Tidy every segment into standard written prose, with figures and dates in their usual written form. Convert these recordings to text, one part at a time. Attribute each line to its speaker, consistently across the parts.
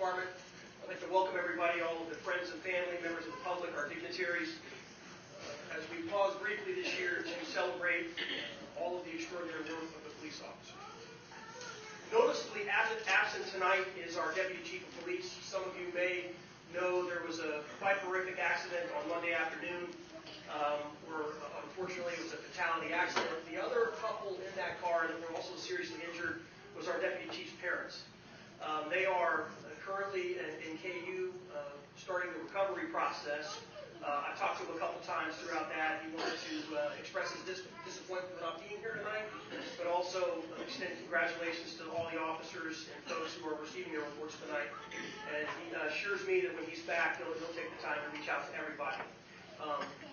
Speaker 1: Department. I'd like to welcome everybody, all of the friends and family, members of the public, our dignitaries, as we pause briefly this year to celebrate all of the extraordinary work of the police officers. Noticeably absent tonight is our Deputy Chief of Police. Some of you may know there was a quite horrific accident on Monday afternoon where unfortunately it was a fatality accident. The other couple in that car that were also seriously injured was our Deputy Chief's parents. They are currently in KU starting the recovery process. I talked to him a couple times throughout that. He wanted to express his disappointment for not being here tonight, but also extend congratulations to all the officers and folks who are receiving their reports tonight. And he assures me that when he's back, he'll take the time to reach out to everybody.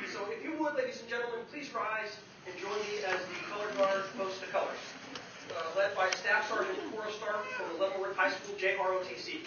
Speaker 1: So if you would, ladies and gentlemen, please rise and join me as the color guard posts the colors, led by Staff Sergeant Cora Stark from the Leavenworth High School JROTC.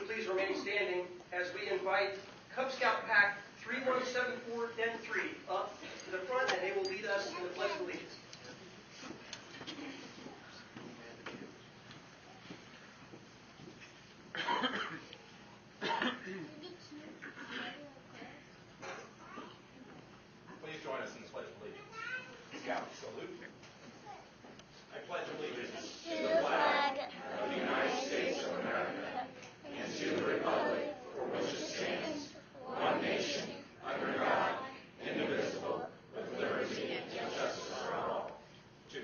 Speaker 1: Please remain standing as we invite Cub Scout Pack 3174-3 up to the front, and they will lead us in the Pledge of Allegiance.
Speaker 2: Please join us in the Pledge of Allegiance. Scout salute. I pledge allegiance to the flag of the United States of America and to the republic for which it stands, one nation, under God, indivisible, with liberty and justice for all. Two.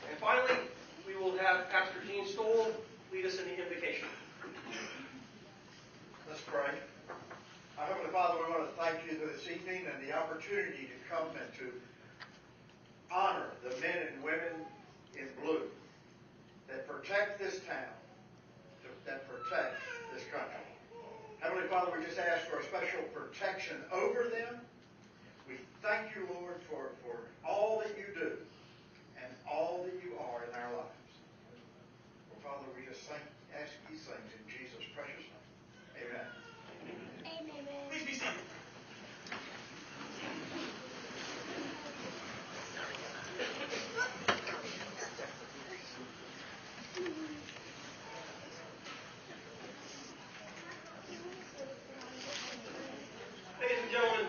Speaker 1: And finally, we will have Pastor Gene Stoll lead us in the invocation.
Speaker 3: Let's pray. Our Heavenly Father, we want to thank you this evening and the opportunity to come and to honor the men and women in blue that protect this town, that protect this country. Heavenly Father, we just ask for a special protection over them. We thank you, Lord, for all that you do and all that you are in our lives. Well, Father, we just ask these things in Jesus' precious name. Amen.
Speaker 1: Please be seated. Ladies and gentlemen,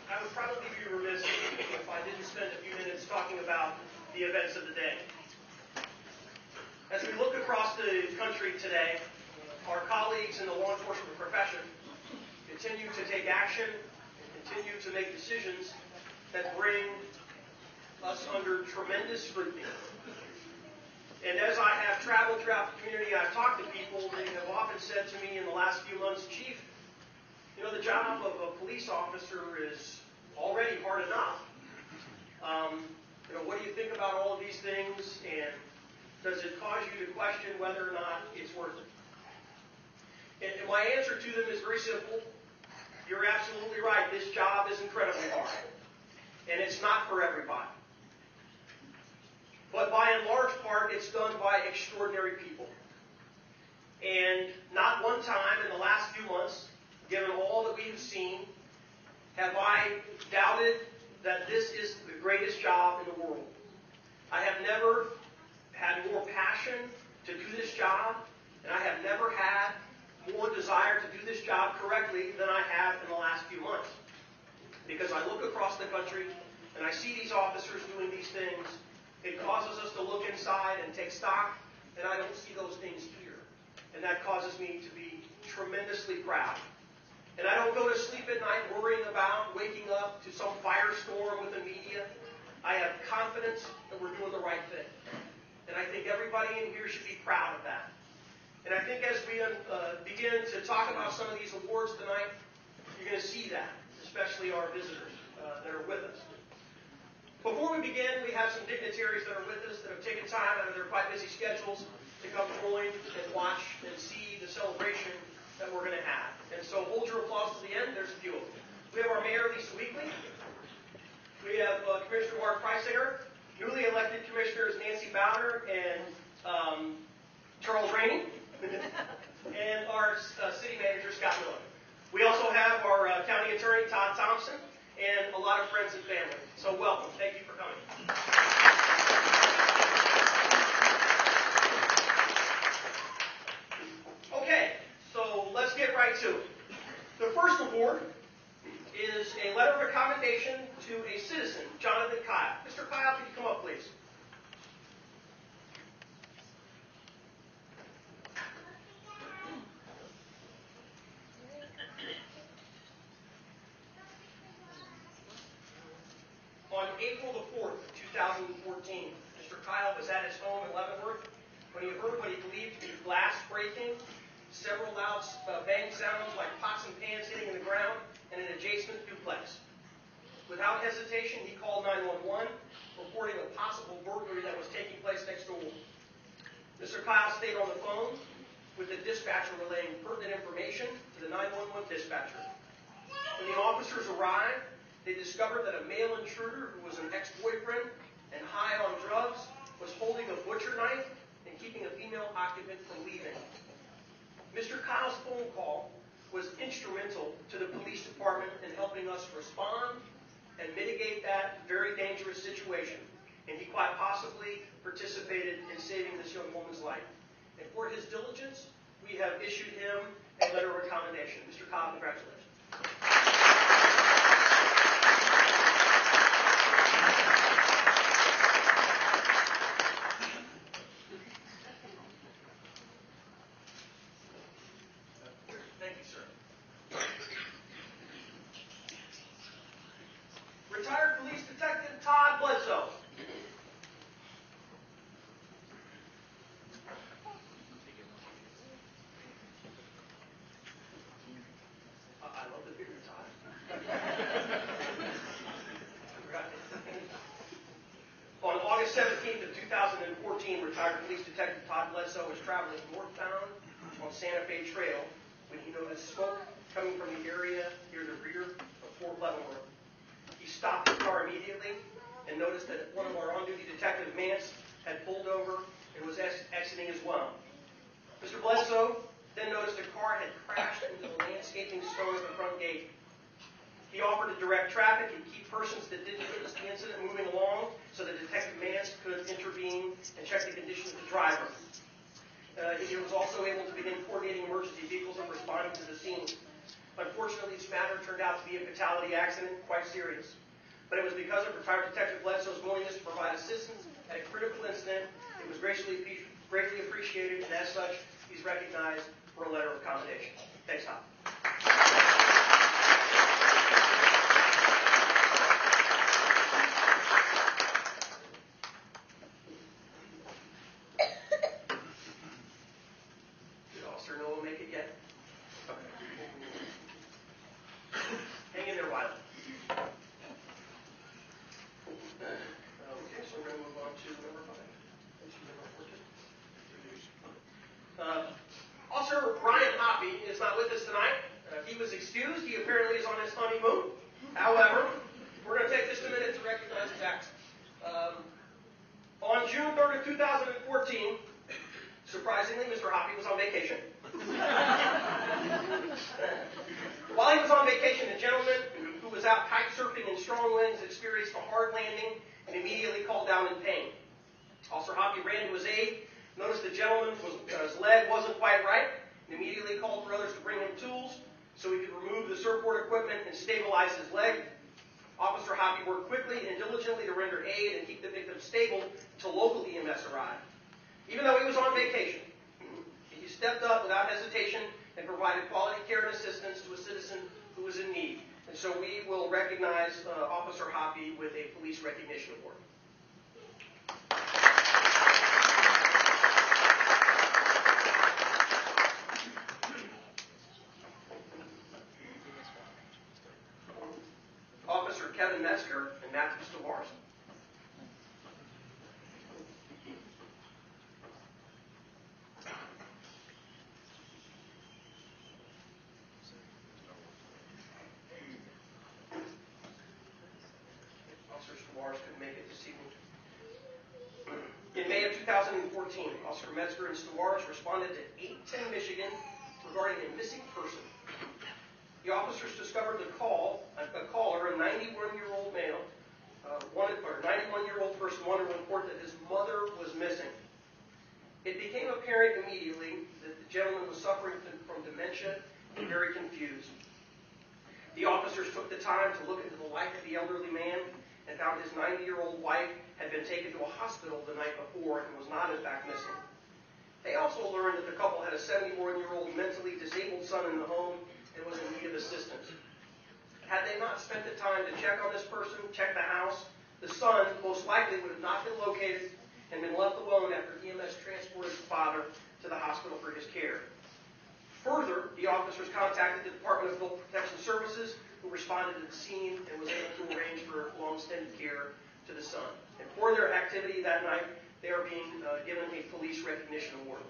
Speaker 1: I would probably be remiss if I didn't spend a few minutes talking about the events of the day. As we look across the country today, our colleagues in the law enforcement profession continue to take action and continue to make decisions that bring us under tremendous scrutiny. And as I have traveled throughout the community, I've talked to people, they have often said to me in the last few months, Chief, you know, the job of a police officer is already hard enough. What do you think about all of these things, and does it cause you to question whether or not it's worth it? And my answer to them is very simple. You're absolutely right. This job is incredibly hard. And it's not for everybody. but by and large part, it's done by extraordinary people. And not one time in the last few months, given all that we have seen, have I doubted that this is the greatest job in the world. I have never had more passion to do this job, and I have never had more desire to do this job correctly than I have in the last few months. Because I look across the country and I see these officers doing these things, it causes us to look inside and take stock, and I don't see those things here. And that causes me to be tremendously proud. And I don't go to sleep at night worrying about waking up to some firestorm with the media. I have confidence that we're doing the right thing. And I think everybody in here should be proud of that. And I think as we begin to talk about some of these awards tonight, you're going to see that, especially our visitors that are with us. Before we begin, we have some dignitaries that are with us that have taken time out of their quite busy schedules to come join and watch and see the celebration that we're going to have. And so hold your applause to the end. There's a few of them. We have our Mayor, Lisa Weekly. We have Commissioner Mark Preisinger. Newly elected Commissioners Nancy Bowder and Charles Rainey. And our City Manager, Scott Miller. We also have our County Attorney, Todd Thompson, and a lot of friends and family. So welcome. Thank you for coming. Okay, so let's get right to it. The first award is a letter of commendation to a citizen, Jonathan Kyle. Mr. Kyle, could you come up, please? On April the 4th, 2014, Mr. Kyle was at his home in Leavenworth when he heard what he believed to be glass breaking, several loud bang sounds like pots and pans hitting the ground, and an adjacent duplex. Without hesitation, he called 911, reporting a possible burglary that was taking place next door. Mr. Kyle stayed on the phone with the dispatcher relaying pertinent information to the 911 dispatcher. When the officers arrived, they discovered that a male intruder who was an ex-boyfriend and high on drugs was holding a butcher knife and keeping a female occupant from leaving. Mr. Kyle's phone call was instrumental to the police department in helping us respond and mitigate that very dangerous situation. And he quite possibly participated in saving this young woman's life. And for his diligence, we have issued him a letter of commendation. Mr. Kyle, congratulations. Thank you, sir. Retired Police Detective Todd Bledsoe. I love the beard, Todd. On August 17th of 2014, retired Police Detective Todd Bledsoe was traveling northbound on Santa Fe Trail when he noticed smoke coming from the area near the rear of Fort Leavenworth. He stopped the car immediately and noticed that one of our on-duty detective, Mance, had pulled over and was exiting as well. Mr. Bledsoe then noticed a car had crashed into the landscaping stone at the front gate. He offered to direct traffic and keep persons that didn't witness the incident moving along so that Detective Mance could intervene and check the condition of the driver. He was also able to begin coordinating emergency vehicles and responding to the scene. Unfortunately, this matter turned out to be a fatality accident, quite serious. But it was because of retired Detective Bledsoe's willingness to provide assistance at a critical incident. It was greatly appreciated, and as such, he's recognized for a letter of commendation. Thanks, Tom. Did Officer Noah make it yet? Hang in there, Wiley. Okay, so we're going to move on to number 5. Officer Ryan Hoppy is not with us tonight. He was excused. He apparently is on his honeymoon. However, we're going to take just a minute to recognize his actions. On June was on vacation. While he was on vacation, a gentleman who was out kite surfing in strong winds experienced a hard landing and immediately called down in pain. Officer Hoppy ran to his aid, noticed the gentleman's leg wasn't quite right, and immediately called for others to bring him tools so he could remove the surfboard equipment and stabilize his leg. Officer Hoppy worked quickly and diligently to render aid and keep the victim stable until local EMS arrived. Even though he was on vacation, he stepped up without hesitation and provided quality care and assistance to a citizen who was in need. And so we will recognize Officer Hoppy with a police recognition award. Officer Kevin Metzger and Matthew Stavars. Officer Stavars couldn't make it this evening. In May of 2014, Officer Metzger and Stavars responded to 810 Michigan regarding a missing person. The officers discovered a caller, a 91-year-old male, 91-year-old person wanted to report that his mother was missing. It became apparent immediately that the gentleman was suffering from dementia and very confused. The officers took the time to look into the life of the elderly man and found his 90-year-old wife had been taken to a hospital the night before and was not in fact missing. They also learned that the couple had a 71-year-old mentally disabled son in the home and was in need of assistance. Had they not spent the time to check on this person, check the house, the son most likely would have not been located and been left alone after EMS transported his father to the hospital for his care. Further, the officers contacted the Department of Adult Protection Services, who responded to the scene and was able to arrange for long-extended care to the son. And for their activity that night, they are being given a police recognition award.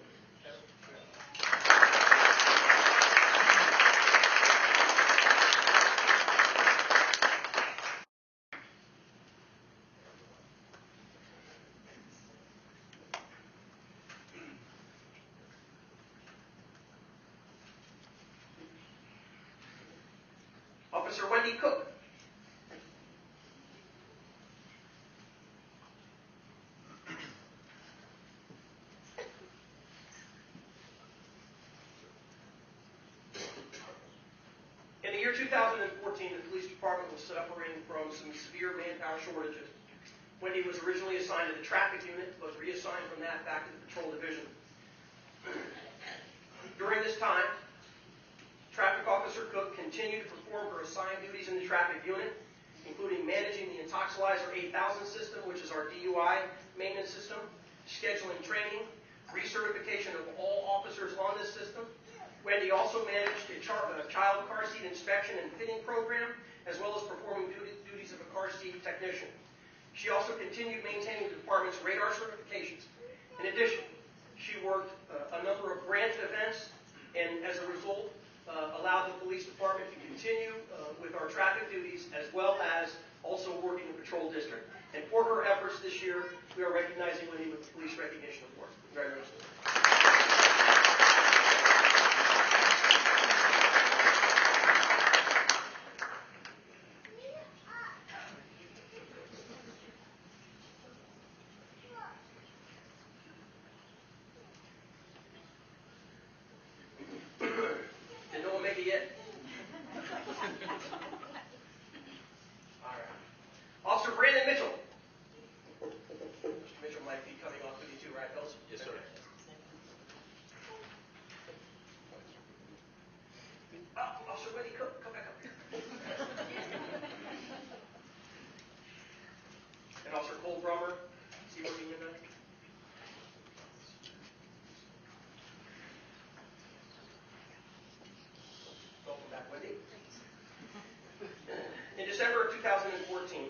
Speaker 1: Officer Wendy Cook. In the year 2014, the police department was suffering from some severe manpower shortages. Wendy was originally assigned to the traffic unit, but was reassigned from that back to the patrol division. During this time, Traffic Officer Cook continued to perform her assigned duties in the traffic unit, including managing the Intoxilizer 8000 system, which is our DUI maintenance system, scheduling training, recertification of all officers on this system. Wendy also managed a child car seat inspection and fitting program, as well as performing duties of a car seat technician. She also continued maintaining the department's radar certifications. In addition, she worked a number of branch events, and as a result, allowed the police department to continue with our traffic duties, as well as also working the patrol district. And for her efforts this year, we are recognizing Wendy with the Police Recognition Award. Congratulations. Did no one make it yet? All right. Officer Brandon Mitchell. Mr. Mitchell might be coming off duty too, right, fellas?
Speaker 2: Yes, sir.
Speaker 1: Officer Wendy Cook, come back up here. And Officer Cole Brummer, is he working with that? Welcome back, Wendy. In December of 2014,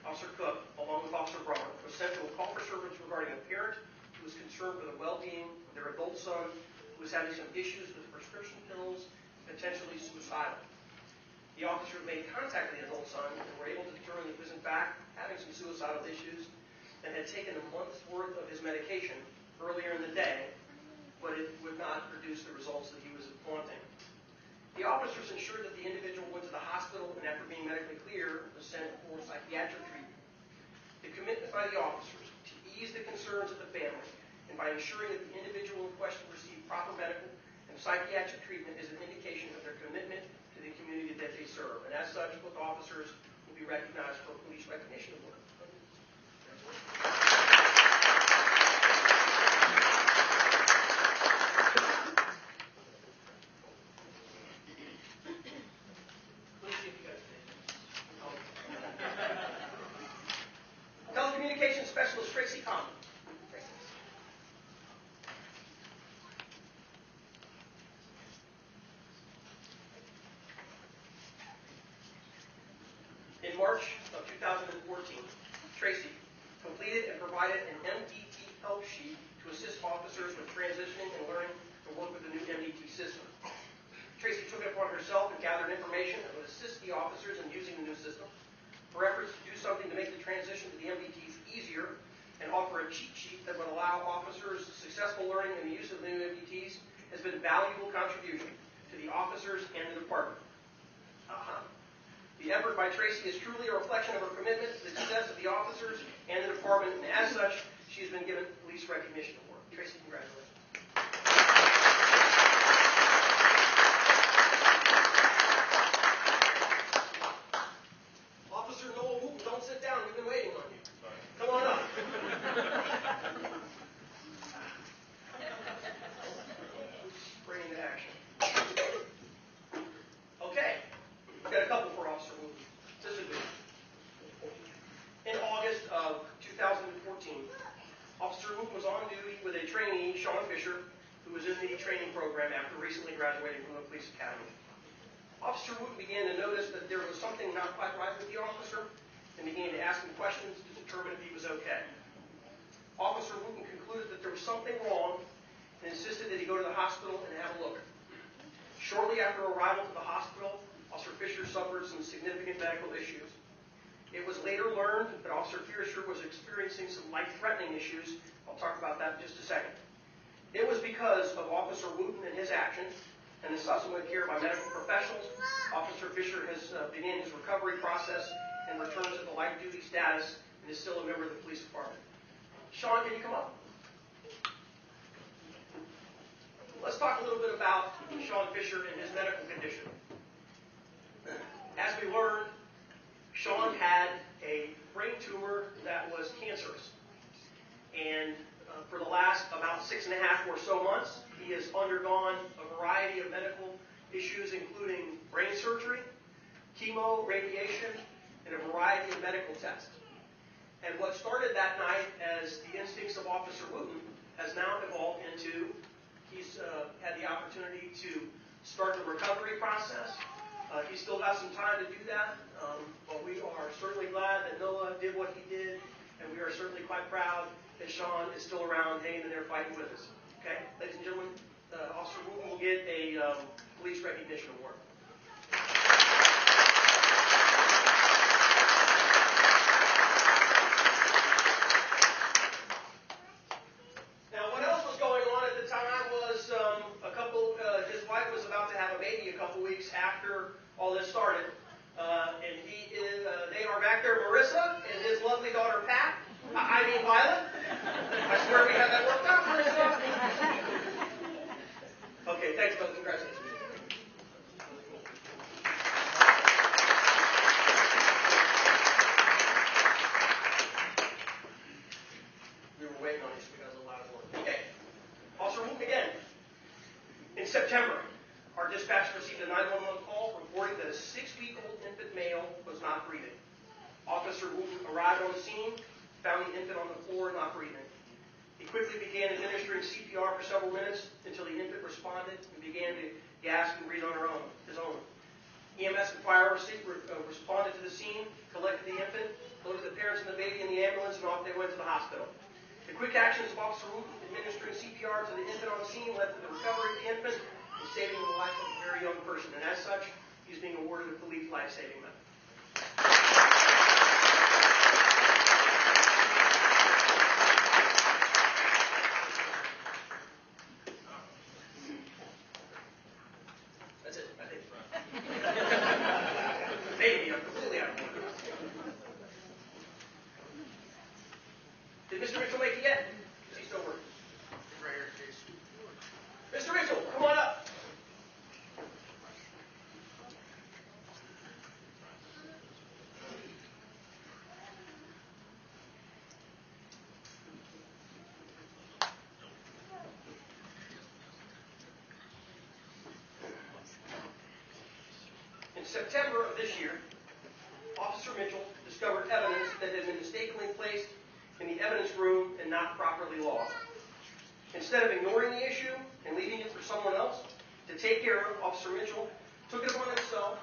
Speaker 1: Officer Cook, along with Officer Brummer, was sent to a call for service regarding a parent who was concerned for the well-being of their adult son who was having some issues with prescription pills, potentially suicidal. The officers made contact with the adult son and were able to determine he was in fact having some suicidal issues and had taken a month's worth of his medication earlier in the day, but it would not produce the results that he was wanting. The officers ensured that the individual went to the hospital and after being medically clear was sent for psychiatric treatment. The commitment by the officers to ease the concerns of the family and by ensuring that the individual in question received proper medical and psychiatric treatment is an indication of their commitment to the community that they serve. And as such, both officers will be recognized for a police recognition award. Telecommunications specialist Tracy Cline. In March of 2014, Tracy completed and provided an MDT help sheet to assist officers with transitioning and learning to work with the new MDT system. Tracy took it upon herself and gathered information that would assist the officers in using the new system. Her efforts to do something to make the transition to the MDTs easier and offer a cheat sheet that would allow officers successful learning and the use of the new MDTs has been a valuable contribution to the officers and the department. The effort by Tracy is truly a reflection of her commitment to the success of the officers and the department, and as such, she has been given a Police Recognition Award. Tracy, congratulations. Officer Noel Wooten, don't sit down. We've been waiting on you. Come on up. Spring into action. Okay. I've got a couple for Officer Wooten. This is good. In August of 2014, Officer Wooten was on duty with a trainee, Sean Fisher, who was in the training program after recently graduating from the police academy. Officer Wooten began to notice that there was something not quite right with the officer and began to ask him questions to determine if he was okay. Officer Wooten concluded that there was something wrong and insisted that he go to the hospital and have a look. Shortly after arrival to the hospital, Officer Fisher suffered some significant medical issues. It was later learned that Officer Fisher was experiencing some life-threatening issues. I'll talk about that in just a second. It was because of Officer Wooten and his actions and the subsequent care by medical professionals. Officer Fisher has began his recovery process and returns to the light duty status and is still a member of the police department. Sean, can you come up? Let's talk a little bit about Sean Fisher and his medical condition. As we learned, Sean had a brain tumor that was cancerous. And for the last about 6.5 or so months, he has undergone a variety of medical issues, including brain surgery, chemo, radiation, and a variety of medical tests. And what started that night as the instincts of Officer Wooten has now evolved into he's had the opportunity to start the recovery process. He's still got some time to do that, but we are certainly glad that Noah did what he did, and we are certainly quite proud that Sean is still around hanging in there fighting with us. Okay? Ladies and gentlemen, Officer Wooten will get a Police Recognition Award. Now, what else was going on at the time was his wife was about to have a baby a couple weeks after all this started. They are back there, Marissa, and his lovely daughter, Pat. Violet. I swear we had that worked out, Marissa. Okay, thanks, folks. Congratulations. We were waiting on this because of a lot of work. Okay. Officer Wooten again. In September, our dispatch received a 911 call reporting that a 6-week-old infant male was not breathing. Officer Wooten arrived on the scene, found the infant on the floor not breathing. He quickly began administering CPR for several minutes until the infant responded and began to gasp and breathe on his own. EMS and fire responded to the scene, collected the infant, loaded the parents and the baby in the ambulance, and off they went to the hospital. The quick actions of Officer Wooten administering CPR to the infant on the scene led to the recovery of the infant and saving the life of a very young person. And as such, he's being awarded the Police Life-Saving Medal. September of this year, Officer Mitchell discovered evidence that had been mistakenly placed in the evidence room and not properly logged. Instead of ignoring the issue and leaving it for someone else to take care of, Officer Mitchell took it upon himself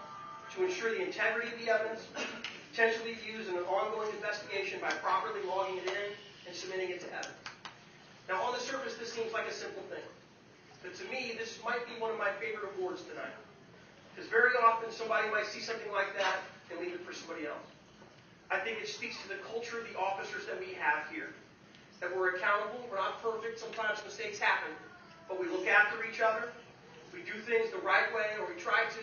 Speaker 1: to ensure the integrity of the evidence, potentially used in an ongoing investigation by properly logging it in and submitting it to evidence. Now, on the surface, this seems like a simple thing. But to me, this might be one of my favorite awards tonight. Because very often somebody might see something like that and leave it for somebody else. I think it speaks to the culture of the officers that we have here. That we're accountable, we're not perfect, sometimes mistakes happen, but we look after each other, we do things the right way, or we try to,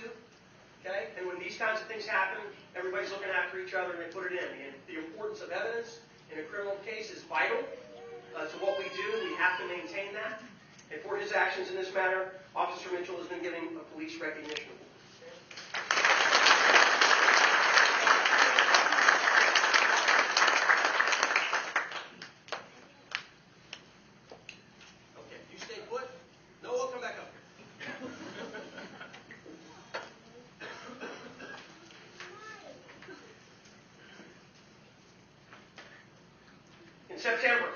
Speaker 1: okay? And when these kinds of things happen, everybody's looking after each other and they put it in. And the importance of evidence in a criminal case is vital to what we do. We have to maintain that. And for his actions in this matter, Officer Mitchell has been given a police recognition award. In September,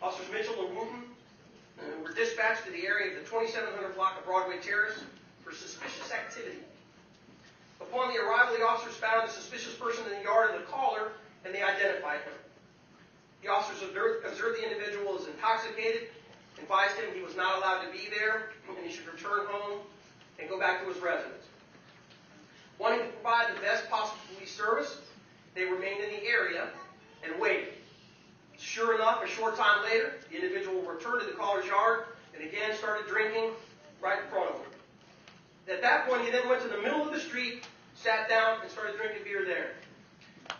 Speaker 1: Officers Mitchell and Wooten were dispatched to the area of the 2700 block of Broadway Terrace for suspicious activity. Upon the arrival, the officers found a suspicious person in the yard of the caller, and they identified him. The officers observed the individual as intoxicated, advised him he was not allowed to be there, and he should return home and go back to his residence. Wanting to provide the best possible police service, they remained in the area and waited. Sure enough, a short time later, the individual returned to the caller's yard and again started drinking right in front of him. At that point, he then went to the middle of the street, sat down, and started drinking beer there.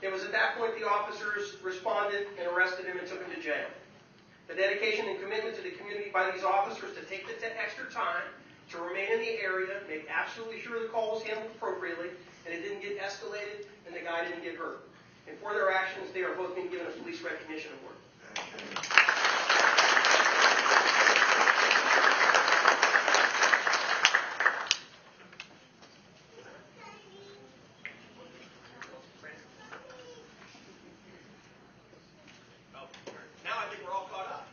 Speaker 1: It was at that point the officers responded and arrested him and took him to jail. The dedication and commitment to the community by these officers to take the extra time to remain in the area, make absolutely sure the call was handled appropriately, and it didn't get escalated, and the guy didn't get hurt. And for their actions, they are both being given a police recognition award. Now I think we're all caught up.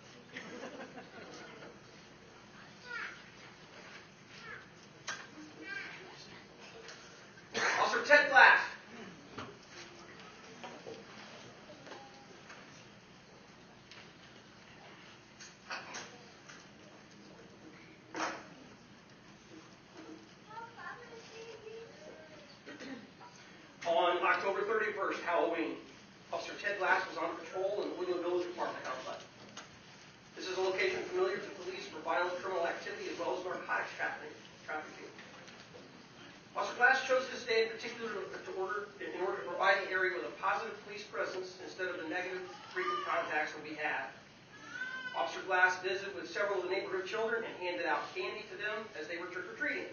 Speaker 1: Officer Ted Glass. On October 31st, Halloween, Officer Ted Glass was on patrol in the Woodland Village apartment complex. This is a location familiar to police for violent criminal activity as well as narcotics trafficking. Officer Glass chose this day in particular in order to provide the area with a positive police presence instead of the negative frequent contacts that we had. Officer Glass visited with several of the neighborhood children and handed out candy to them as they were trick-or-treating.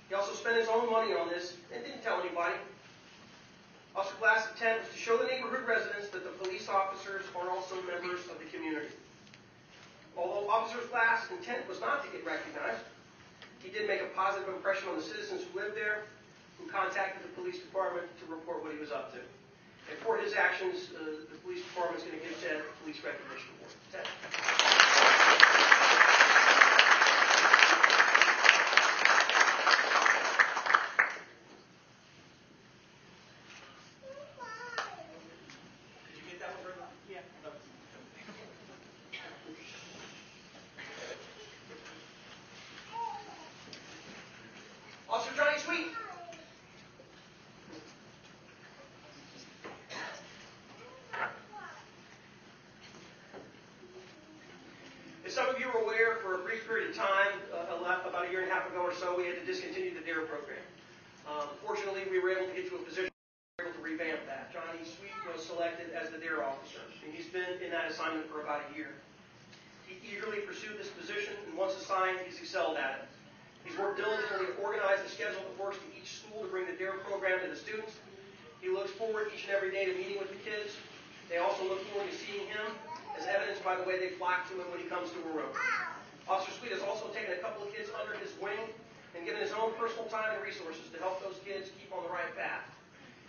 Speaker 1: He also spent his own money on this and didn't tell anybody. Officer Glass' intent was to show the neighborhood residents that the police officers are also members of the community. Although Officer Glass' intent was not to get recognized, he did make a positive impression on the citizens who lived there, who contacted the police department to report what he was up to. And for his actions, the police department is going to give Ted a police recognition award. Ted. As some of you are aware, for a brief period of time, about a year and a half ago or so, we had to discontinue the DARE program. Fortunately, we were able to get to a position where we were able to revamp that. Johnny Sweet was selected as the DARE officer, and he's been in that assignment for about a year. He eagerly pursued this position, and once assigned, he's excelled at it. He's worked diligently to organize the schedule that works to each school to bring the DARE program to the students. He looks forward each and every day to meeting with the kids. They also look forward to seeing him, as evidenced by the way they flock to him when he comes to a room. Officer Sweet has also taken a couple of kids under his wing and given his own personal time and resources to help those kids keep on the right path.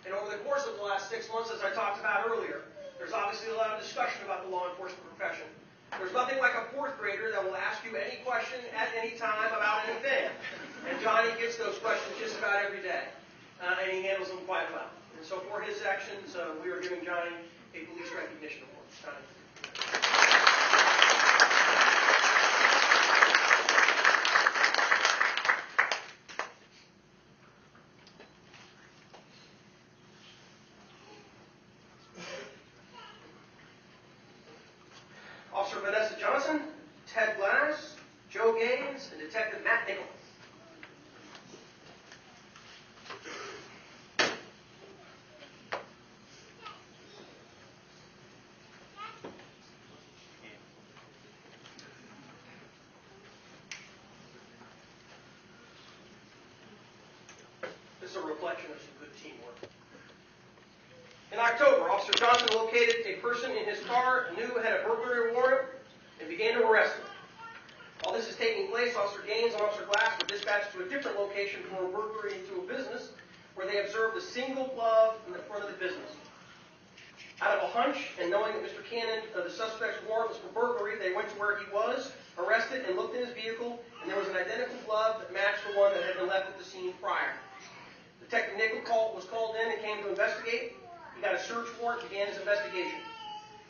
Speaker 1: And over the course of the last 6 months, as I talked about earlier, there's obviously a lot of discussion about the law enforcement profession. There's nothing like a fourth grader that will ask you any question at any time about anything. And Johnny gets those questions just about every day, and he handles them quite well. And so for his actions, we are giving Johnny a police recognition award. Johnny. Officer Vanessa Johnson, Ted Glass, Joe Gaines, and Detective Matt Nichols. This is a reflection of some good teamwork. In October, Officer Johnson located a person in his car, knew had a burglary warrant, and began to arrest him. While this is taking place, Officer Gaines and Officer Glass were dispatched to a different location for a burglary into a business where they observed a single glove in the front of the business. Out of a hunch, and knowing that Mr. Cannon, the suspect's warrant was for burglary, they went to where he was, arrested, and looked in his vehicle, and there was an identical glove that matched the one that had been left at the scene prior. Detective Nichols was called in and came to investigate. He got a search warrant and began his investigation.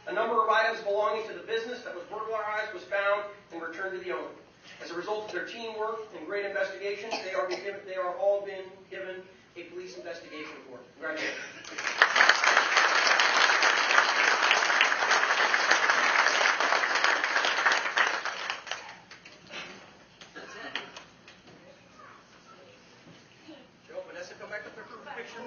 Speaker 1: A number of items belonging to the business that was burglarized was found and returned to the owner. As a result of their teamwork and great investigation, they are all been given a police investigation award. Congratulations. Joe, Vanessa, come back up there for a picture.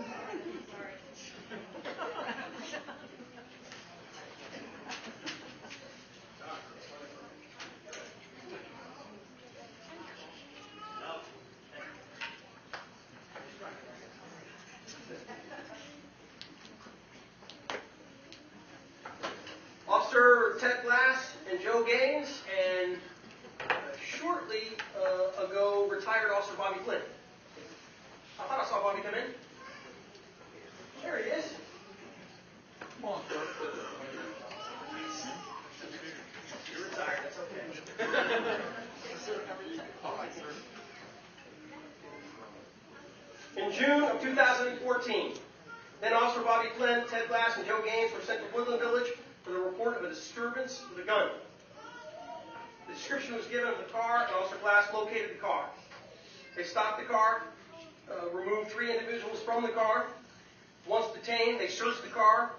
Speaker 1: Officer Ted Glass and Joe Gaines, and shortly ago, retired Officer Bobby Flynn. I thought I saw Bobby come in. There he is. Come on, sir. You're retired, that's okay. All right, sir. In June of 2014, then Officer Bobby Flynn, Ted Glass, and Joe Gaines were sent to Woodland Village for the report of a disturbance with a gun. The description was given of the car, and Officer Glass located the car. They stopped the car, removed 3 individuals from the car. Once detained, they searched the car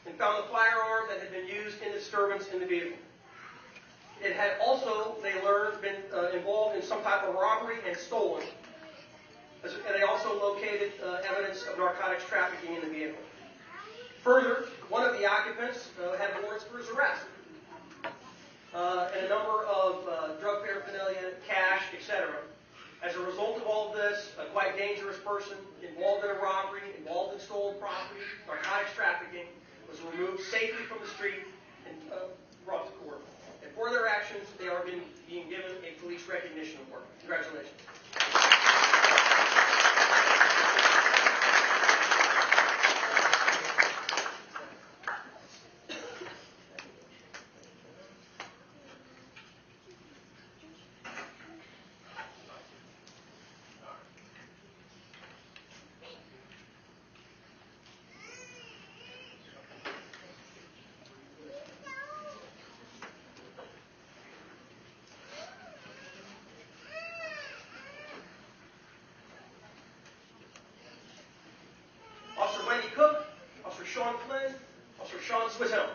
Speaker 1: and found the firearm that had been used in the disturbance in the vehicle. It had also, they learned, been involved in some type of robbery and stolen. And they also located evidence of narcotics trafficking in the vehicle. Further, one of the occupants had warrants for his arrest. And a number of drug paraphernalia, cash, etc. As a result of all of this, a quite dangerous person involved in a robbery, involved in stolen property, narcotics trafficking, was removed safely from the street and brought to court. And for their actions, they are being given a police recognition award. Congratulations. Officer Wendy Cook, Officer Sean Flynn, Officer Sean Swisshelm.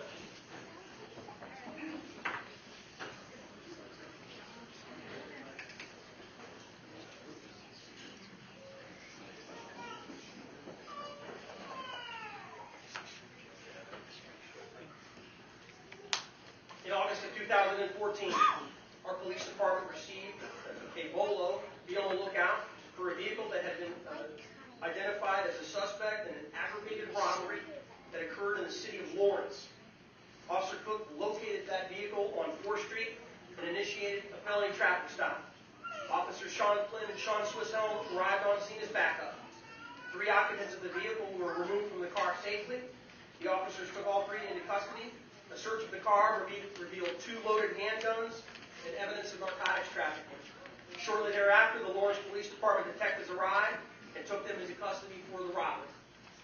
Speaker 1: In August of 2014, our police department received a BOLO, be on the lookout, for a vehicle that had been identified as a suspect in an aggravated robbery that occurred in the city of Lawrence. Officer Cook located that vehicle on 4th Street and initiated a felony traffic stop. Officers Sean Cline and Sean Swisshelm arrived on scene as backup. 3 occupants of the vehicle were removed from the car safely. The officers took all 3 into custody. A search of the car revealed 2 loaded handguns and evidence of narcotics trafficking. Shortly thereafter, the Lawrence Police Department detectives arrived and took them into custody for the robbery.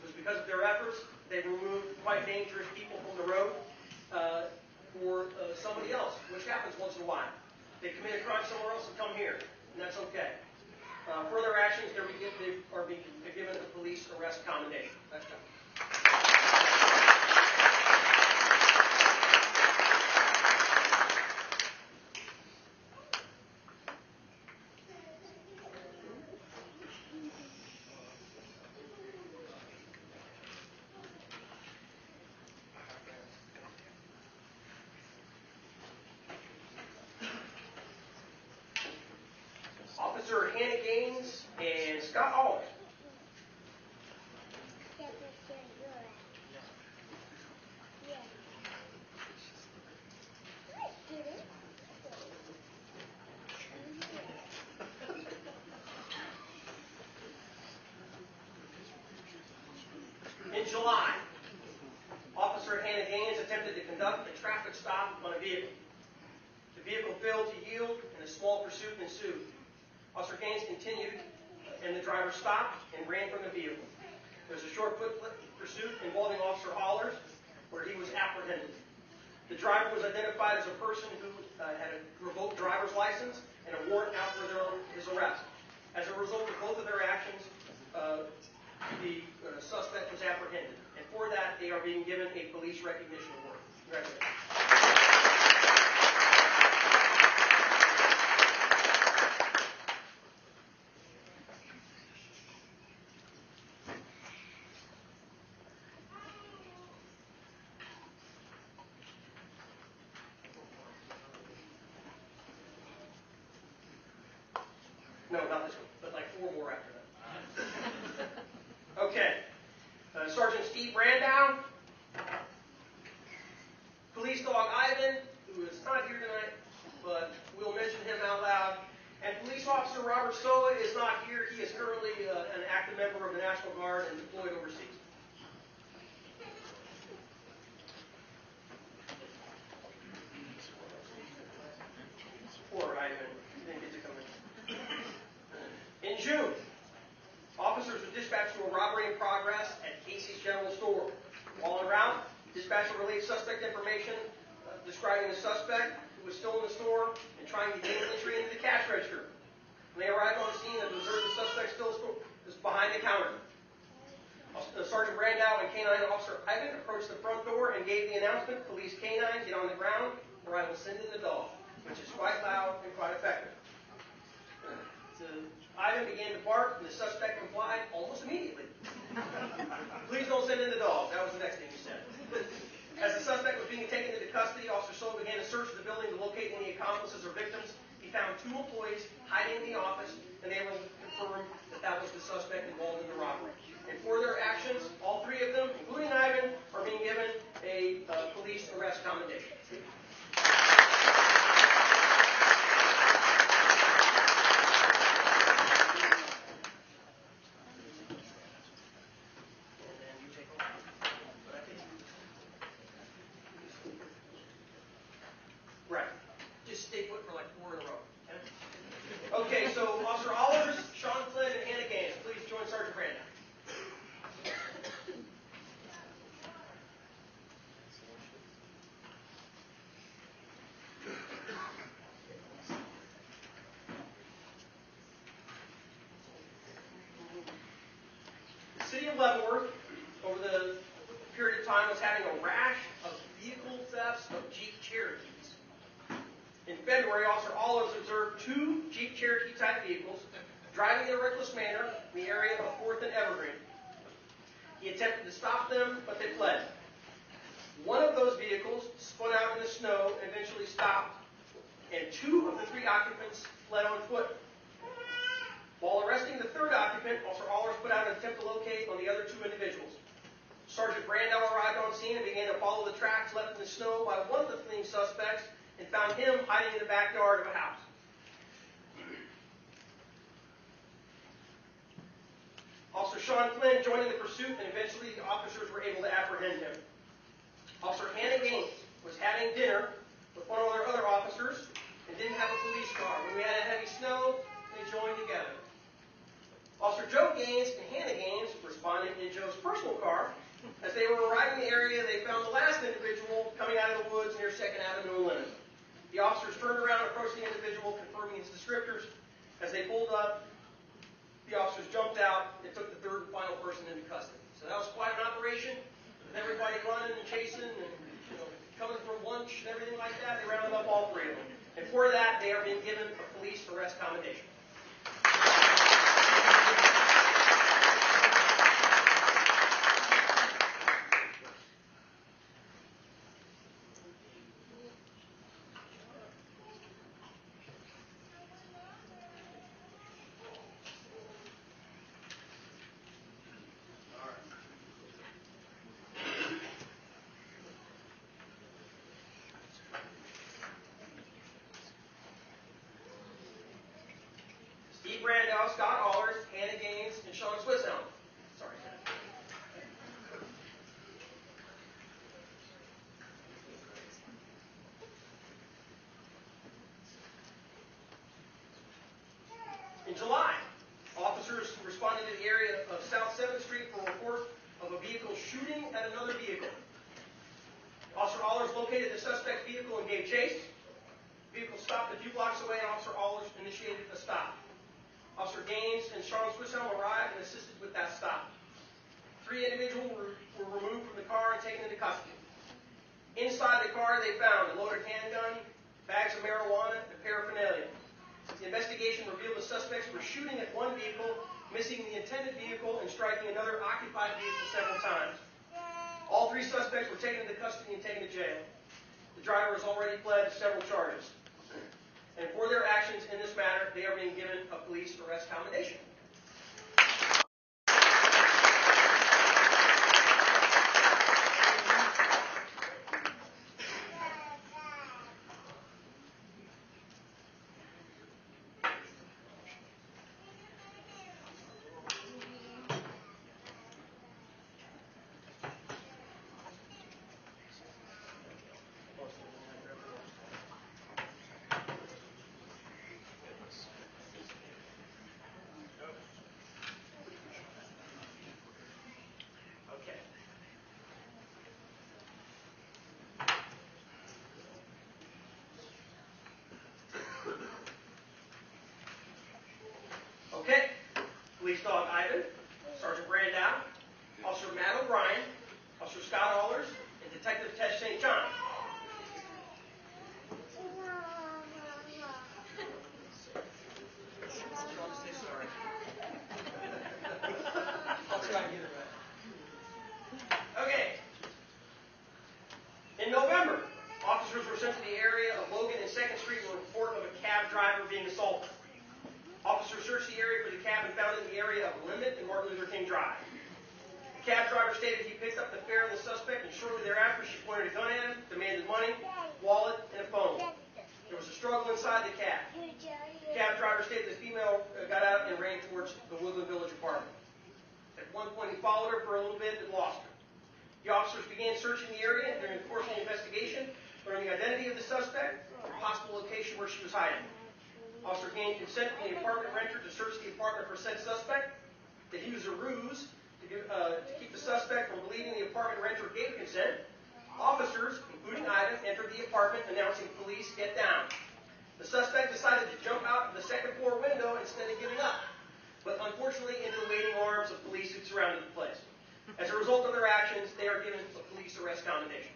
Speaker 1: It was because of their efforts they removed quite dangerous people from the road for somebody else, which happens once in a while. They commit a crime somewhere else and come here, and that's okay. Further actions, they are being given a police arrest commendation. That's done. Officer Hannah Gaines and Scott Oliver. In July, Officer Hannah Gaines attempted to conduct a traffic stop on a vehicle. The vehicle failed to yield and a small pursuit ensued. Officer Gaines continued, and the driver stopped and ran from the vehicle. There was a short foot pursuit involving Officer Hollers, where he was apprehended. The driver was identified as a person who had a revoked driver's license and a warrant out for his arrest. As a result of both of their actions, the suspect was apprehended. And for that, they are being given a police recognition award. Congratulations. No, not this one, but like 4 more after that. Okay. Sergeant Steve Brandow, Police Dog Ivan, who is not here tonight, but we'll mention him out loud, and Police Officer Robert Soa is not here. He is currently an active member of the National Guard and deployed overseas. Poor Ivan, he didn't get to come in. In June, officers were dispatched to a robbery in progress at Casey's General Store. While en route, dispatcher relayed suspect information describing the suspect who was still in the store and trying to gain entry into the cash register. When they arrived on the scene, they observed the suspect still was behind the counter. Sergeant Brandow and Canine Officer Ivan approached the front door and gave the announcement, "Police Canine, get on the ground, or I will send in the dog," which is quite loud and quite effective. Ivan began to bark, and the suspect complied almost immediately. "Please don't send in the dog." That was the next thing he said. As the suspect was being taken into custody, Officer Sola began to search the building to locate any accomplices or victims. He found 2 employees hiding in the office, and they were able to confirm that was the suspect involved in the robbery. And for their actions, all 3 of them, including Ivan, are being given a police arrest commendation. Right. Just stay put for like 4 in a row. Okay, so Officer Hollers, Sean Cline, and Hannah Gaines, please join Sergeant Brandow. The city of Leavenworth, over the period of time, was having a rash of vehicle thefts of Jeep Cherokees. In February, Officer Olives observed 2 Jeep Cherokee-type vehicles driving in a reckless manner in the area of 4th and Evergreen. He attempted to stop them, but they fled. One of those vehicles spun out in the snow and eventually stopped, and 2 of the 3 occupants fled on foot. While arresting the 3rd occupant, Officer Olives put out an attempt to locate on the other 2 individuals. Sergeant Brandow arrived on scene and began to follow the tracks left in the snow by one of the fleeing suspects and found him hiding in the backyard of a house. Sean Cline joined in the pursuit, and eventually the officers were able to apprehend him. Officer Hannah Gaines was having dinner with one of our other officers and didn't have a police car. When we had a heavy snow, they joined together. Officer Joe Gaines and Hannah Gaines responded in Joe's personal car. As they were arriving in the area, they found the last individual coming out of the woods near 2nd Avenue and Lennon. The officers turned around and approached the individual, confirming his descriptors. As they pulled up, the officers jumped out and took the third and final person into custody. So that was quite an operation, with everybody running and chasing and coming from lunch and everything like that. They rounded up all three of them. And for that, they are being given a police arrest commendation. Brandau, Scott Allers, Hannah Gaines, and Sean Swisshelm. Sorry. In July, officers responded to the area of South 7th Street for a report of a vehicle shooting at another vehicle. Officer Allers located the suspect's vehicle and gave chase. The vehicle stopped a few blocks away, and Officer Allers initiated a stop. Officer Gaines and Sean Swisshelm arrived and assisted with that stop. 3 individuals were removed from the car and taken into custody. Inside the car, they found a loaded handgun, bags of marijuana, and paraphernalia. The investigation revealed the suspects were shooting at one vehicle, missing the intended vehicle, and striking another occupied vehicle several times. All 3 suspects were taken into custody and taken to jail. The driver has already pled to several charges. And for their actions in this matter, they are being given a police arrest commendation. Okay. Police Dog Ivan, Sergeant Brandau, Officer Matt O'Brien, Officer Scott Allers, and Detective Tess St. John. Okay. In November, officers were sent to the area of Logan and 2nd Street with a report of a cab driver being assaulted. Officers searched the area for the cab and found it in the area of Limit and Martin Luther King Drive. The cab driver stated he picked up the fare of the suspect, and shortly thereafter she pointed a gun at him, demanded money, wallet, and a phone. There was a struggle inside the cab. The cab driver stated the female got out and ran towards the Woodland Village apartment. At one point, he followed her for a little bit and lost her. The officers began searching the area, and during the course of the investigation, learning the identity of the suspect and possible location where she was hiding. Officer gained consent from the apartment renter to search the apartment for said suspect, that he was a ruse to keep the suspect from believing the apartment renter gave consent. Officers, including Ivan, entered the apartment announcing, "Police, get down." The suspect decided to jump out of the 2nd floor window instead of giving up, but unfortunately into the waiting arms of police who surrounded the place. As a result of their actions, they are given a police arrest commendation.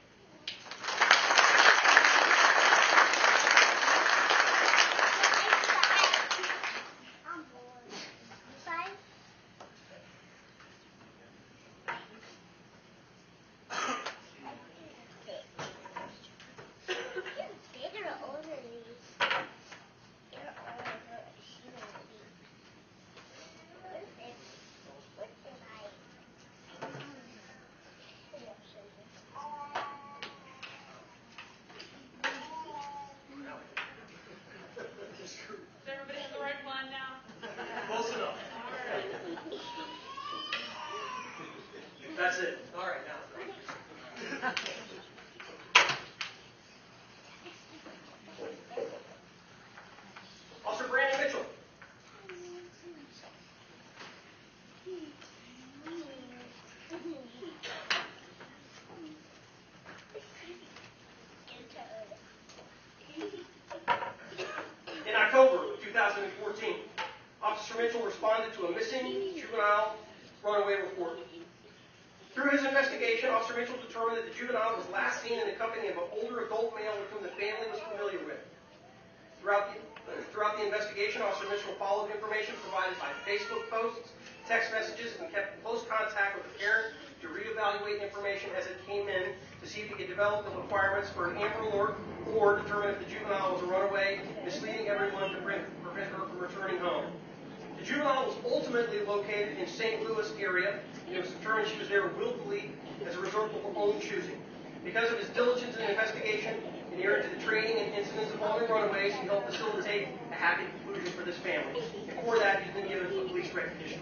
Speaker 1: That's it. All right, now. Officer Brandon Mitchell. In October of 2014, Officer Mitchell responded to a missing juvenile runaway report. Through his investigation, Officer Mitchell determined that the juvenile was last seen in the company of an older adult male with whom the family was familiar with. Throughout the investigation, Officer Mitchell followed information provided by Facebook posts, text messages, and kept in close contact with the parent to reevaluate information as it came in to see if he could develop the requirements for an Amber Alert or determine if the juvenile was a runaway, misleading everyone to prevent her from returning home. The juvenile was ultimately located in St. Louis area, and it was determined she was there willfully as a result of her own choosing. Because of his diligence in the investigation, adherent to the training and incidents involving runaways, he helped facilitate a happy conclusion for this family. And for that, he's been given a police recognition.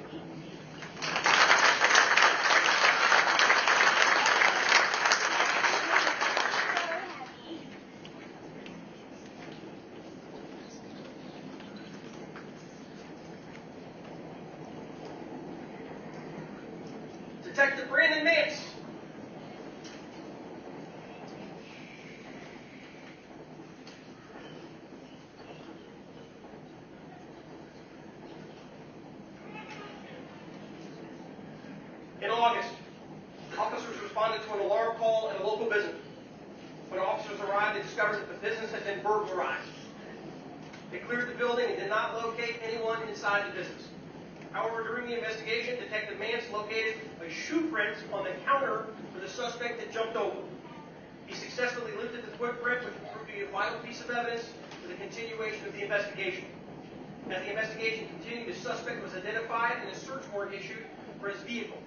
Speaker 1: Detective Brandon Mance. In August, officers responded to an alarm call at a local business. When officers arrived, they discovered that the business had been burglarized. They cleared the building and did not locate anyone inside the business. However, during the investigation, Detective Mance located a shoe print on the counter where the suspect had jumped over. He successfully lifted the footprint, which proved to be a vital piece of evidence for the continuation of the investigation. As the investigation continued, the suspect was identified and a search warrant issued for his vehicle.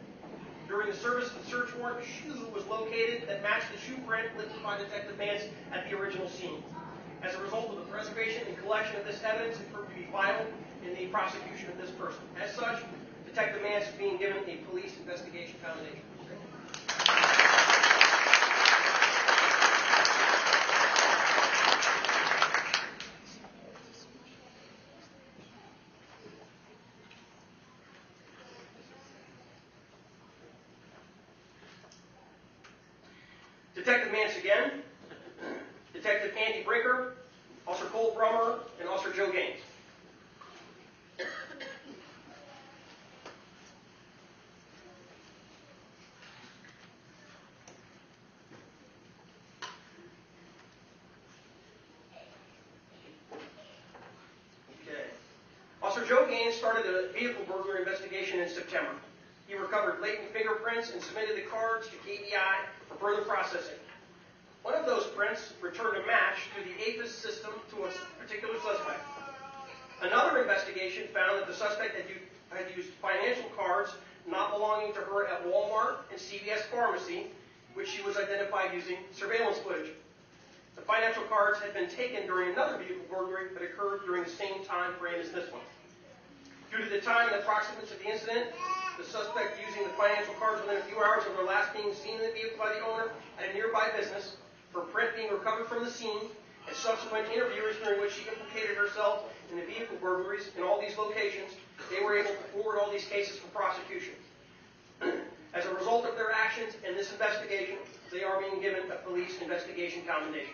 Speaker 1: During the service of the search warrant, a shoe was located that matched the shoe print lifted by Detective Mance at the original scene. As a result of the preservation and collection of this evidence, it proved to be vital in the prosecution of this person. As such, Detective Mance is being given a police investigation commendation. Detective Mance again, Detective Andy Brinker, Officer Cole Brummer, and Officer Joe Gaines. Officer Joe Gaines started a vehicle burglary investigation in September. He recovered latent fingerprints and submitted the cards to KBI for further processing. One of those prints returned a match through the APIS system to a particular suspect. Another investigation found that the suspect had used financial cards not belonging to her at Walmart and CVS Pharmacy, which she was identified using surveillance footage. The financial cards had been taken during another vehicle burglary that occurred during the same time frame as this one. Due to the time and the proximity of the incident, the suspect using the financial cards within a few hours of their last being seen in the vehicle by the owner at a nearby business, her print being recovered from the scene, and subsequent interviews during which she implicated herself in the vehicle burglaries in all these locations, they were able to forward all these cases for prosecution. As a result of their actions in this investigation, they are being given a police investigation commendation.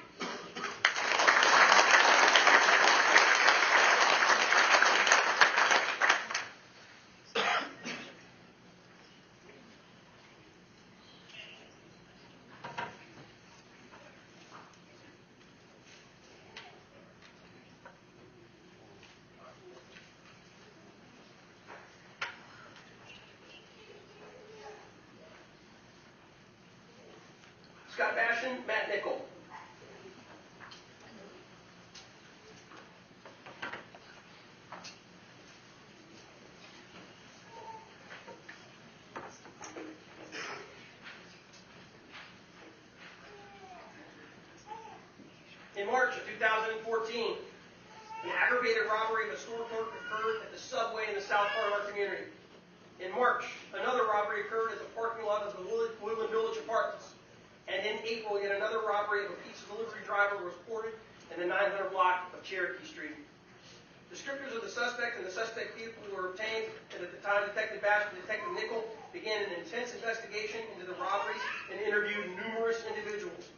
Speaker 1: Scott Bashan, Matt Nickel. In March of 2014, an aggravated robbery of a store clerk occurred at the subway in the south part of our community. In March, another robbery occurred at the parking lot of the Woodland Village Apartments. And in April, yet another robbery of a pizza delivery driver was reported in the 900 block of Cherokee Street. Descriptors of the suspect and the suspect vehicle were obtained, and at the time Detective Bash and Detective Nickel began an intense investigation into the robberies and interviewed numerous individuals.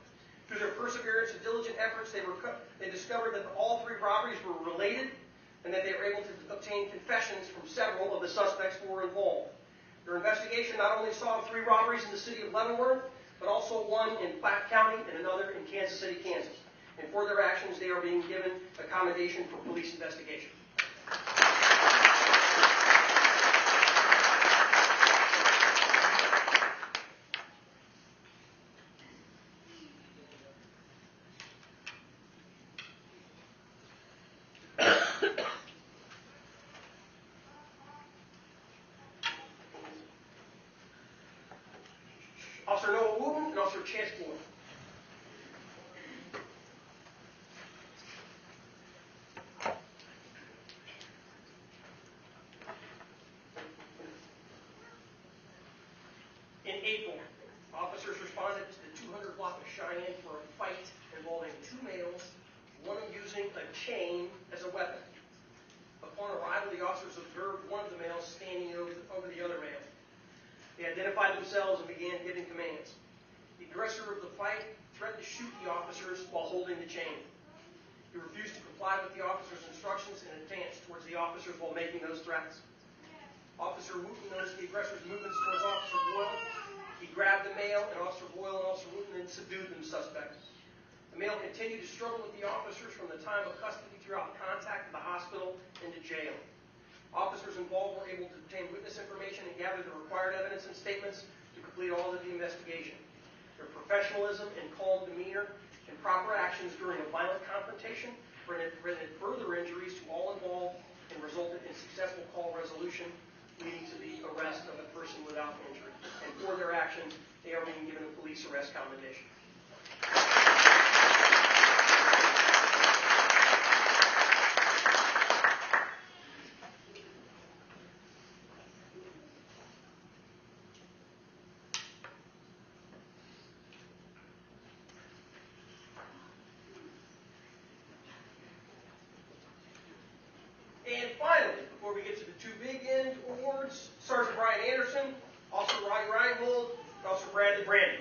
Speaker 1: Through their perseverance and diligent efforts, they discovered that all three robberies were related and that they were able to obtain confessions from several of the suspects who were involved. Their investigation not only solved three robberies in the city of Leavenworth, but also one in Platte County and another in Kansas City, Kansas. And for their actions, they are being given a commendation for police investigation. Officer Noah Wooten and Officer Chance Boyle. In April, officers responded to the 200 block of Cheyenne for a fight involving two males, one using a chain as a weapon. Upon arrival, the officers observed one of the males standing over the other male. They identified themselves and began giving commands. The aggressor of the fight threatened to shoot the officers while holding the chain. He refused to comply with the officers' instructions and advanced towards the officers while making those threats. Officer Wooten noticed the aggressor's movements towards Officer Boyle. He grabbed the male, and Officer Boyle and Officer Wooten then subdued the suspect. The male continued to struggle with the officers from the time of custody throughout contact with the hospital into jail. Officers involved were able to obtain witness information and gather the required evidence and statements to complete all of the investigation. Their professionalism and calm demeanor and proper actions during a violent confrontation prevented further injuries to all involved and resulted in successful call resolution, leading to the arrest of a person without injury. And for their actions, they are being given a police arrest commendation. And finally, before we get to the two big end awards, Sergeant Brian Anderson, Officer Roddy Reinhold, and Officer Bradley Brandon.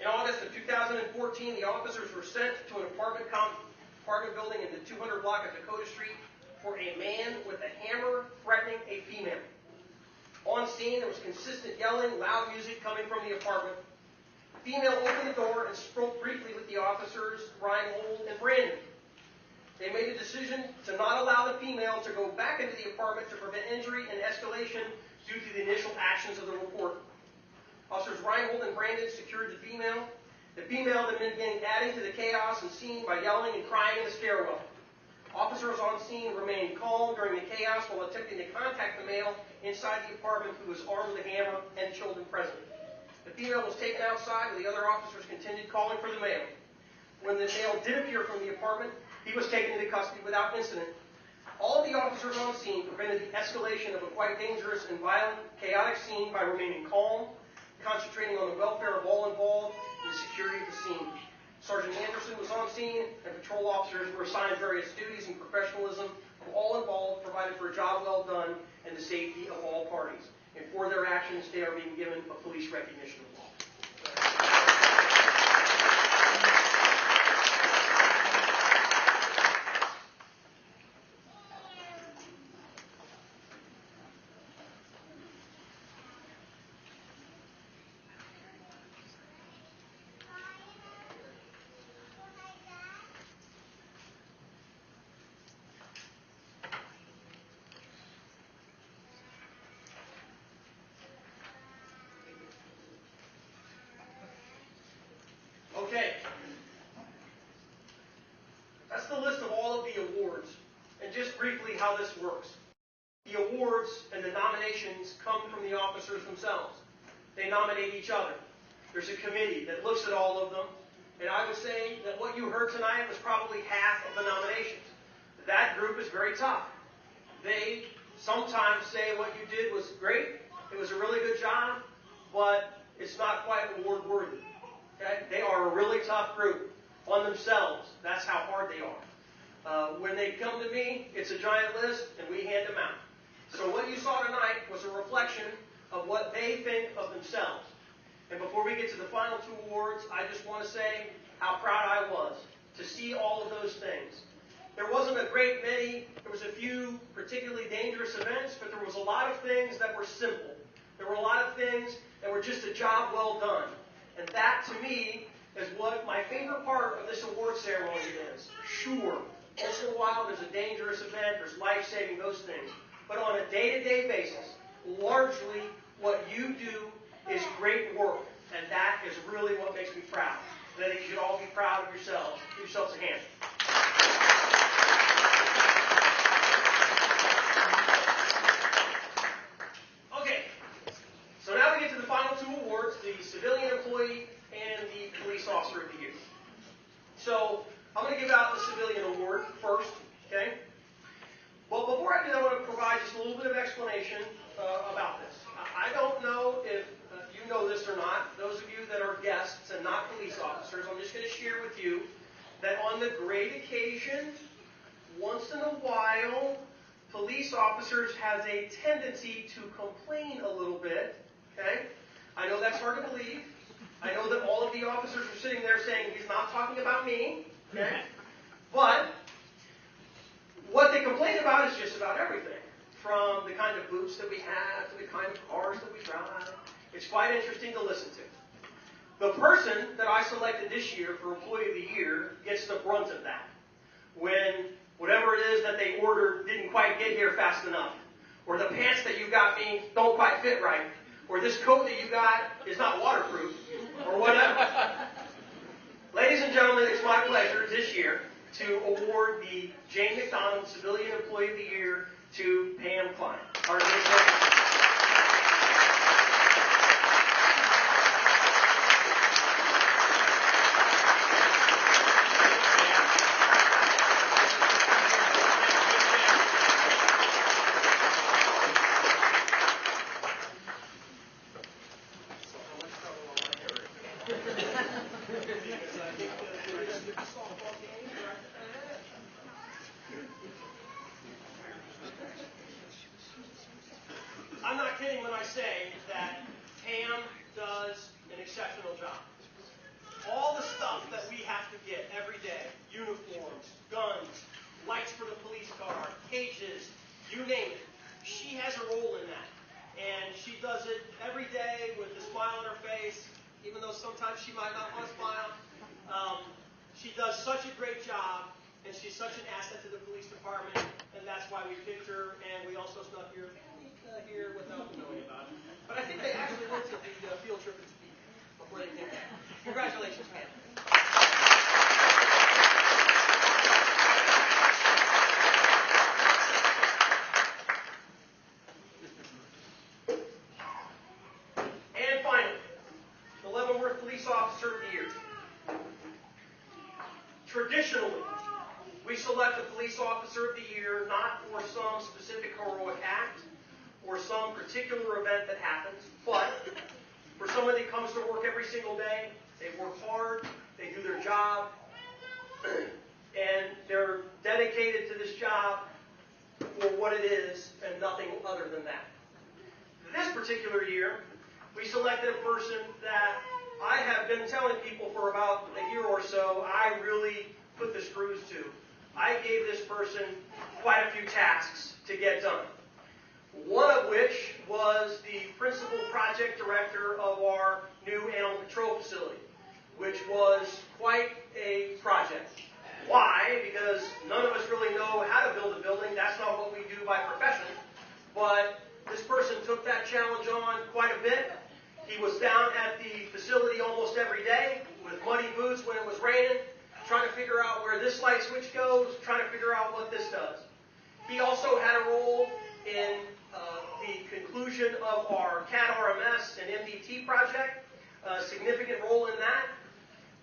Speaker 1: In August of 2014, the officers were sent to an apartment building in the 200 block of Dakota Street for a man with a hammer threatening a female. On scene, there was consistent yelling, loud music coming from the apartment. The female opened the door and spoke briefly with the officers, Reinhold and Brandon. They made a decision to not allow the female to go back into the apartment to prevent injury and escalation due to the initial actions of the report. Officers Reinhold and Brandon secured the female. The female then began adding to the chaos and scene by yelling and crying in the stairwell. Officers on scene remained calm during the chaos while attempting to contact the male inside the apartment who was armed with a hammer and children present. The female was taken outside while the other officers continued calling for the male. When the male did appear from the apartment, he was taken into custody without incident. All of the officers on scene prevented the escalation of a quite dangerous and violent, chaotic scene by remaining calm, concentrating on the welfare of all involved and the security of the scene. Sergeant Anderson was on scene, and patrol officers were assigned various duties and professionalism of all involved, provided for a job well done and the safety of all parties. And for their actions, they are being given a police recognition award. Okay. That's the list of all of the awards. And just briefly how this works. the awards and the nominations come from the officers themselves. They nominate each other. There's a committee that looks at all of them. And I would say that what you heard tonight was probably half of the nominations. That group is very tough. They sometimes say what you did was great, it was a really good job, but it's not quite award worthy. Okay? They are a really tough group on themselves. That's how hard they are. When they come to me, it's a giant list, and we hand them out. So what you saw tonight was a reflection of what they think of themselves. And before we get to the final two awards, I just want to say how proud I was to see all of those things. There wasn't a great many, there was a few particularly dangerous events, but there was a lot of things that were simple. There were a lot of things that were just a job well done. And that, to me, is what my favorite part of this award ceremony is. Sure, once in a while there's a dangerous event, there's life-saving, those things. But on a day-to-day basis, largely what you do is great work. And that is really what makes me proud. And I think you should all be proud of yourselves. Give yourselves a hand. Okay, so now we get to the final two awards, the Civilian Employee and the Police Officer of the Year. So I'm going to give out the Civilian Award first, okay? Well, before I do that, I want to provide just a little bit of explanation about this. I don't know if you know this or not. Those of you that are guests and not police officers, I'm just going to share with you that on the great occasion, once in a while, police officers has a tendency to complain a little bit, okay? I know that's hard to believe. I know that all of the officers are sitting there saying, he's not talking about me, okay? But what they complain about is just about everything, from the kind of boots that we have to the kind of cars that we drive. It's quite interesting to listen to. The person that I selected this year for Employee of the Year gets the brunt of that. When whatever it is that they ordered didn't quite get here fast enough, or the pants that you got me don't quite fit right, or this coat that you got is not waterproof, or whatever. Ladies and gentlemen, it's my pleasure this year to award the Jane McDonald Civilian Employee of the Year to Pam Cline, our administrator. I'm not kidding when I say that Pam does an exceptional job. All the stuff that we have to get every day, uniforms, guns, lights for the police car, cages, you name it, she has a role in that. And she does it every day with a smile on her face, even though sometimes she might not want to smile. She does such a great job, and she's such an asset to the police department, and that's why we picked her, and we also snuck your family here without knowing about it. But I think they actually went to the field trip in Topeka before they came back. Congratulations, Pam. And finally, the Leavenworth Police Officer of the Year. Traditionally, we select the Police Officer of the Year not for some specific heroic act or some particular event that happens, but for somebody that comes to work every single day, they work hard, they do their job, and they're dedicated to this job for what it is and nothing other than that. This particular year, we selected a person that I have been telling people for about a year or so I really put the screws to. I gave this person quite a few tasks to get done. One of which was the principal project director of our new animal control facility, which was quite a project. Why? Because none of us really know how to build a building. That's not what we do by profession. But this person took that challenge on quite a bit. He was down at the facility almost every day with muddy boots when it was raining, trying to figure out where this light switch goes, trying to figure out what this does. He also had a role in the conclusion of our CAD RMS and MDT project, a significant role in that.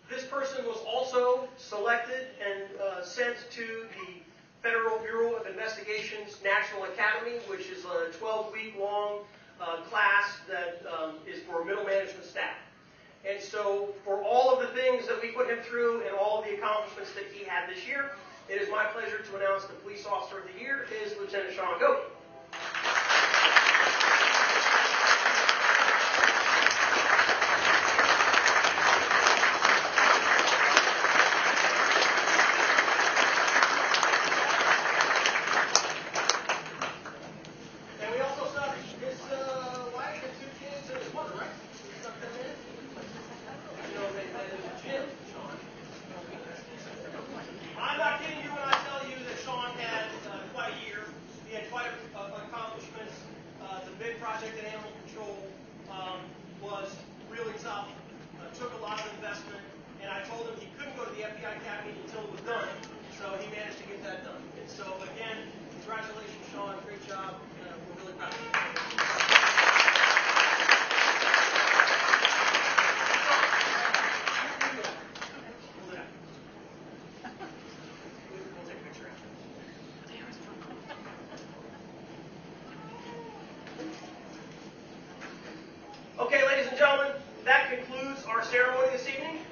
Speaker 1: This person was also selected and sent to the Federal Bureau of Investigation's National Academy, which is a 12-week-long class that is for middle management staff. And so for all of the things that we put him through and all of the accomplishments that he had this year, it is my pleasure to announce the Police Officer of the Year is Lieutenant Sean Goecke. Okay, ladies and gentlemen, that concludes our ceremony this evening.